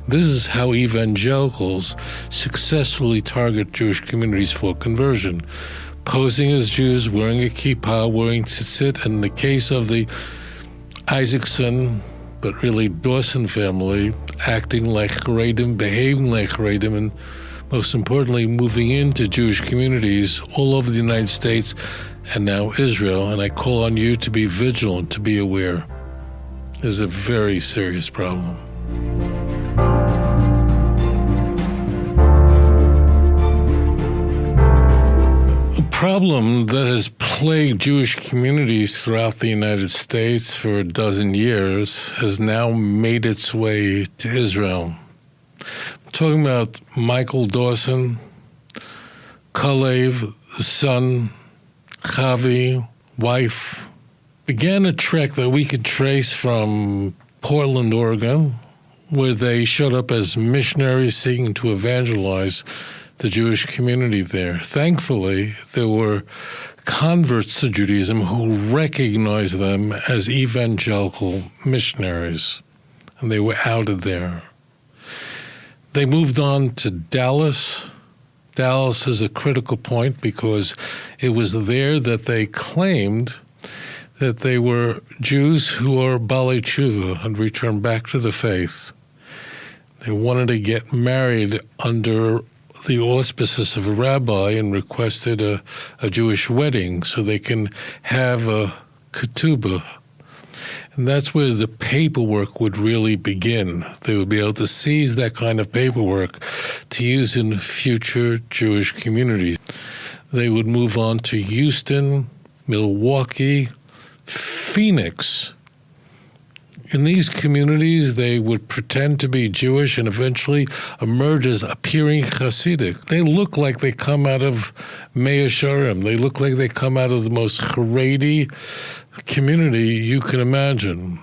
This is how evangelicals successfully target Jewish communities for conversion. Posing as Jews, wearing a kippah, wearing tzitzit, and in the case of the Isaacson, but really Dawson family, acting like haredim, behaving like haredim, and most importantly, moving into Jewish communities all over the United States and now Israel. And I call on you to be vigilant, to be aware. This is a very serious problem. Problem that has plagued Jewish communities throughout the United States for a dozen years has now made its way to Israel. I'm talking about Michael Dawson, Kalev, son, Chavi, wife, began a trek that we could trace from Portland, Oregon, where they showed up as missionaries seeking to evangelize the Jewish community there. Thankfully, there were converts to Judaism who recognized them as evangelical missionaries, and they were outed there. They moved on to Dallas. Dallas is a critical point because it was there that they claimed that they were Jews who are Balei Tshuva and returned back to the faith. They wanted to get married under the auspices of a rabbi and requested a Jewish wedding so they can have a ketubah. And that's where the paperwork would really begin. They would be able to seize that kind of paperwork to use in future Jewish communities. They would move on to Houston, Milwaukee, Phoenix. In these communities, they would pretend to be Jewish and eventually emerge as appearing Hasidic. They look like they come out of Mea Shearim. They look like they come out of the most Haredi community you can imagine.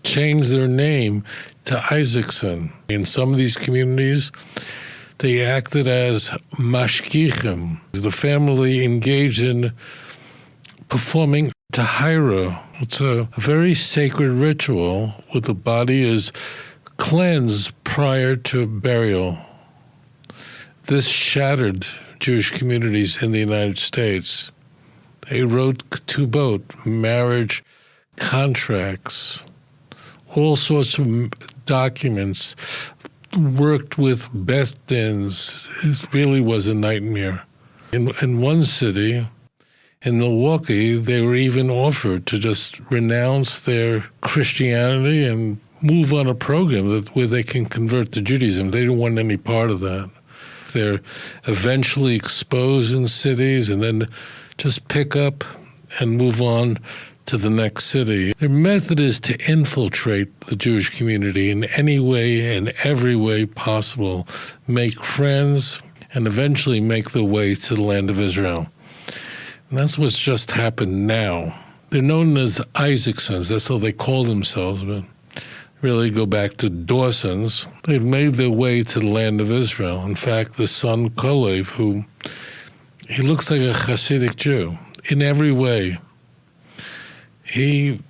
Change their name to Isaacson. In some of these communities, they acted as mashgichim. The family engaged in performing Tahira. It's a very sacred ritual where the body is cleansed prior to burial. This shattered Jewish communities in the United States. They wrote ketubot, marriage contracts, all sorts of documents, worked with Beth Dins. It really was a nightmare. In one city, in Milwaukee, they were even offered to just renounce their Christianity and move on a program where they can convert to Judaism. They didn't want any part of that. They're eventually exposed in cities and then just pick up and move on to the next city. Their method is to infiltrate the Jewish community in any way and every way possible, make friends, and eventually make their way to the land of Israel. And that's what's just happened now. They're known as Isaacsons. That's how they call themselves, but really go back to Dawsons. They've made their way to the land of Israel. In fact, the son Kalev, who he looks like a Hasidic Jew in every way. He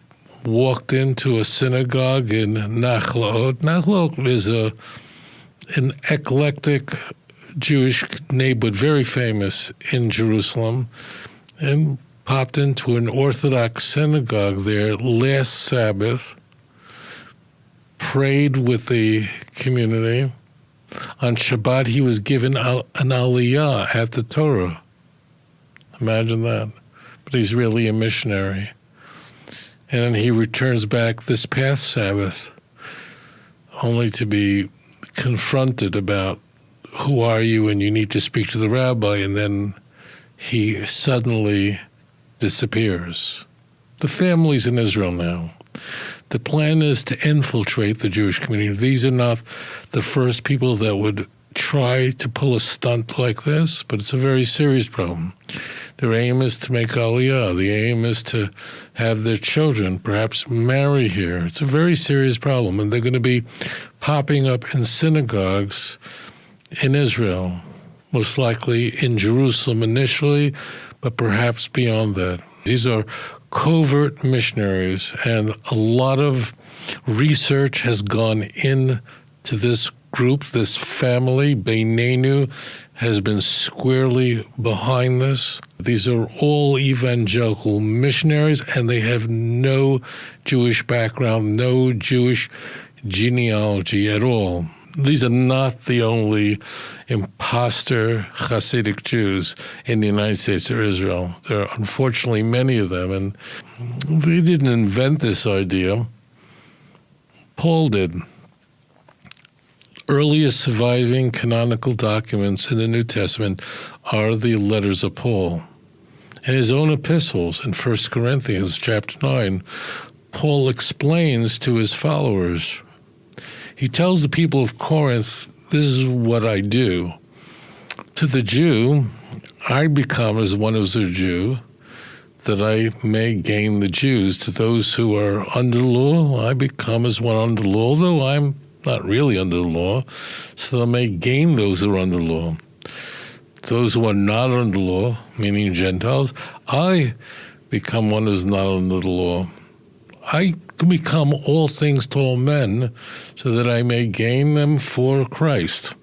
walked into a synagogue in Nachlaot. Nachlaot is an eclectic Jewish neighborhood, very famous in Jerusalem, and popped into an Orthodox synagogue there last Sabbath, prayed with the community. On Shabbat, he was given an aliyah at the Torah. Imagine that. But he's really a missionary. And then he returns back this past Sabbath, only to be confronted about who are you and you need to speak to the rabbi, and then he suddenly disappears. The family's in Israel now. The plan is to infiltrate the Jewish community. These are not the first people that would try to pull a stunt like this, but it's a very serious problem. Their aim is to make aliyah. The aim is to have their children perhaps marry here. It's a very serious problem, and they're going to be popping up in synagogues in Israel, most likely in Jerusalem initially, but perhaps beyond that. These are covert missionaries, and a lot of research has gone into to this group, this family. Beyneynu has been squarely behind this. These are all evangelical missionaries, and they have no Jewish background, no Jewish genealogy at all. These are not the only imposter Hasidic Jews in the United States or Israel. There are unfortunately many of them, and they didn't invent this idea. Paul did. Earliest surviving canonical documents in the New Testament are the letters of Paul. In his own epistles, in 1 Corinthians chapter 9, Paul explains to his followers. He tells the people of Corinth, this is what I do. To the Jew, I become as one as a Jew, that I may gain the Jews. To those who are under law, I become as one under law, although I'm not really under the law, so I may gain those who are under law. Those who are not under law, meaning Gentiles, I become one who is not under the law. I can become all things to all men, so that I may gain them for Christ.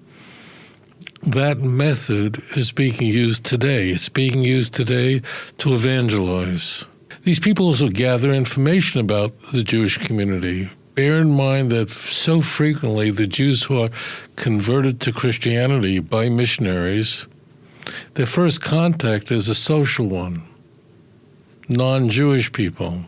That method is being used today. It's being used today to evangelize. These people also gather information about the Jewish community. Bear in mind that so frequently the Jews who are converted to Christianity by missionaries, their first contact is a social one. Non-Jewish people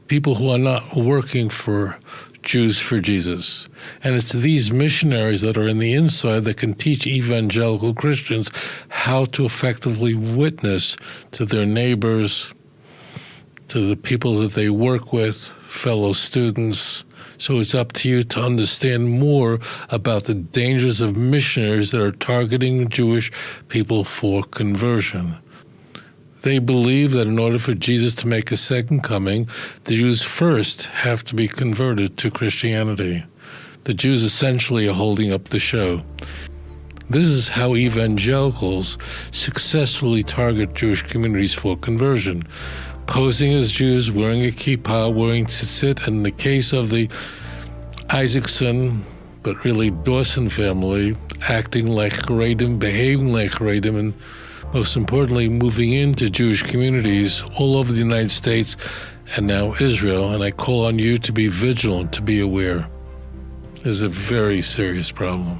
who are not working for Jews for Jesus. And it's these missionaries that are in the inside that can teach evangelical Christians how to effectively witness to their neighbors, to the people that they work with, fellow students. So it's up to you to understand more about the dangers of missionaries that are targeting Jewish people for conversion. They believe that in order for Jesus to make a second coming, the Jews first have to be converted to Christianity. The Jews essentially are holding up the show. This is how evangelicals successfully target Jewish communities for conversion. Posing as Jews, wearing a kippah, wearing tzitzit, and in the case of the Isaacson, but really Dawson family, acting like haredim, behaving like haredim, and most importantly, moving into Jewish communities all over the United States and now Israel. And I call on you to be vigilant, to be aware. This is a very serious problem.